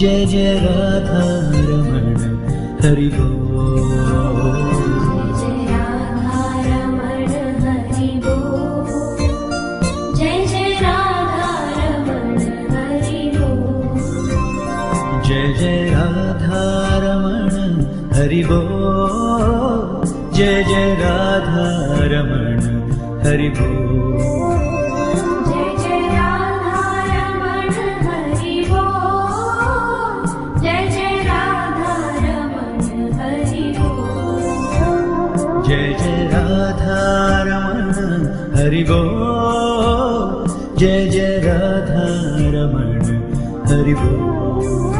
जय जय राधा रमण हरि बोल। जय राधा रमण हरि बोल। जय जय राधा रमण हरि बोल। जय जय राधा रमण हरि बोल। जय जय राधा रमण हरि बोल। जय जय राधा रमण हरि बोल। जय जय राधा रमण हरि बोल।